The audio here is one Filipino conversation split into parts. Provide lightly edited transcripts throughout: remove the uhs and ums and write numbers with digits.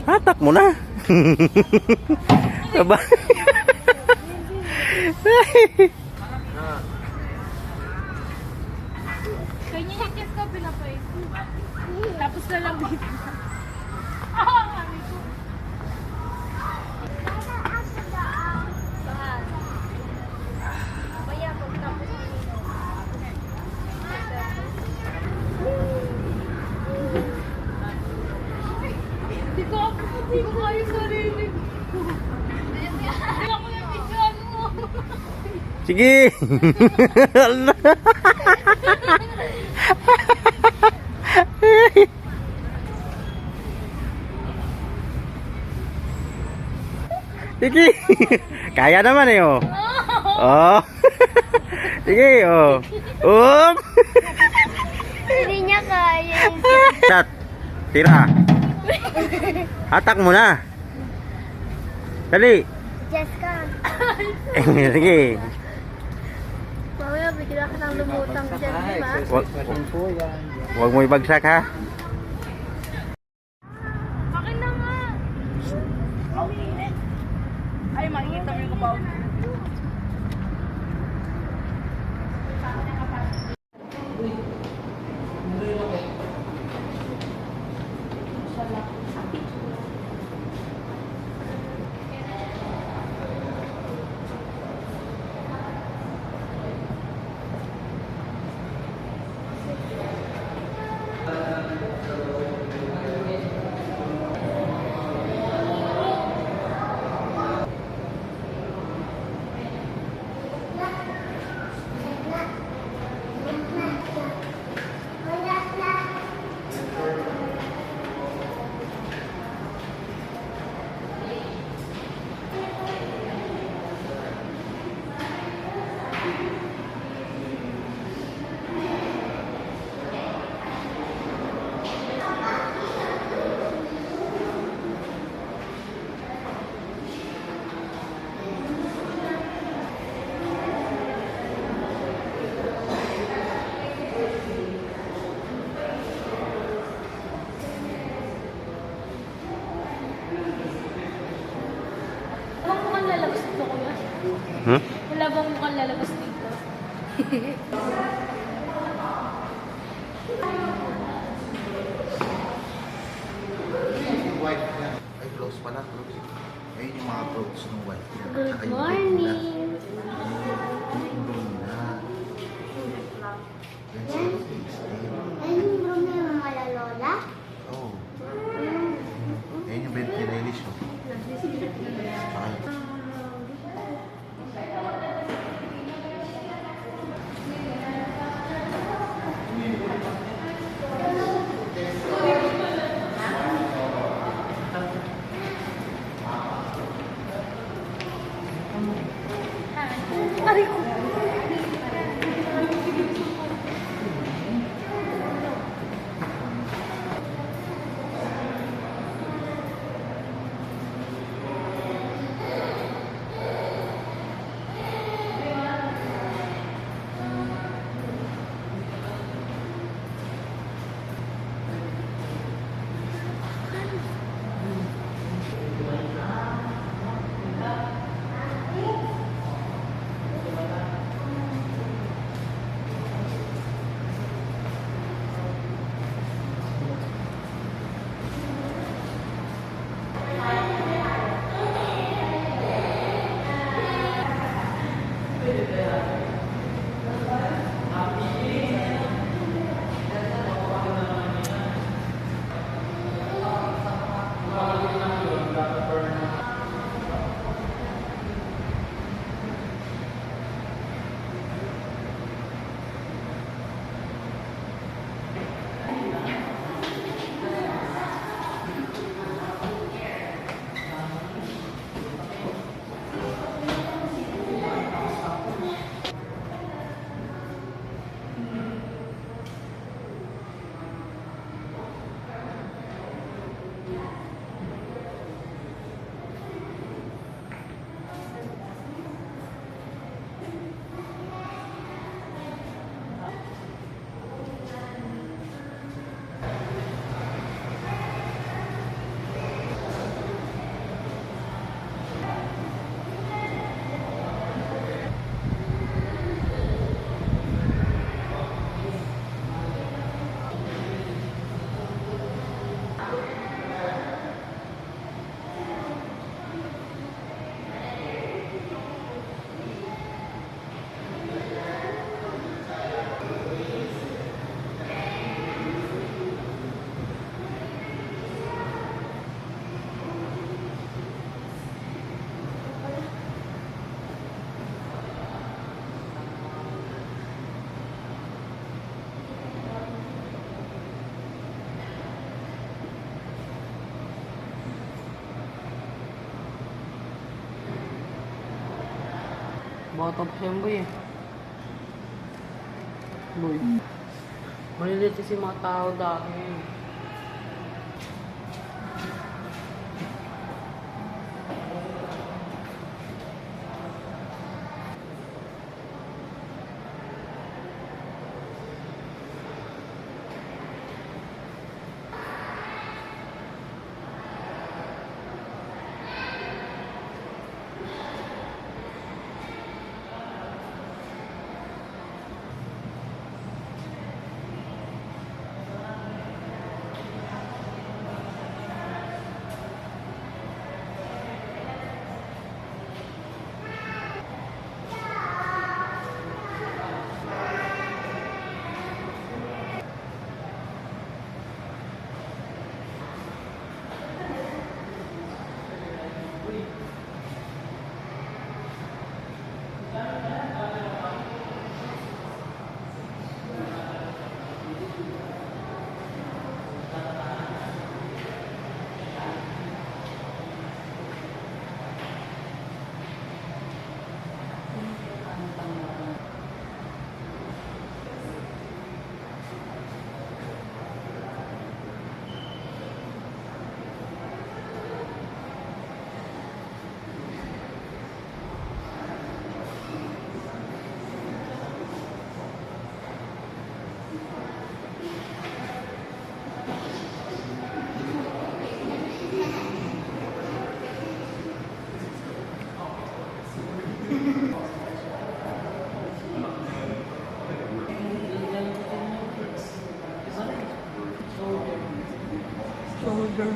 Hatak mo na. Aba. Kanya yung kiss ka pinapay. Tapos na lang dito. Hindi ko kayo sarili ko. Hindi ako nabigyan mo. Sige. Sige. Kaya naman eh oh. Oh. Sige oh. Hindi niya kaya. Tat. Tira. Hatak mo na. Dali. Jessica. Sige. Mamaya bigla ka nang lumutang dyan, di ba? Huwag mo ibagsak ha. Akin na nga. Ay, makikita mo yung kabaw. Hmm? Wala bang mukhang lalabas dito? White na. Ay, close pala. Close. Ayun yung mga clothes ng white. Good morning! Ayun yung room na yung mga lola? Oo. Ayun yung bed ni Relish. Aray ko! Bata pa siya yung boy eh. Boy. Maliliit kasi mga tao dati. Shoulder.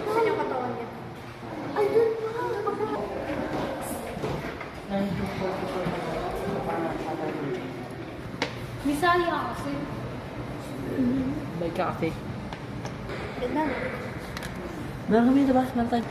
Saan yung katawan niya? Ay, dun pa. Misaya kasi. Baik ka kasi. Ganda. Meron kami diba? Meron tayo.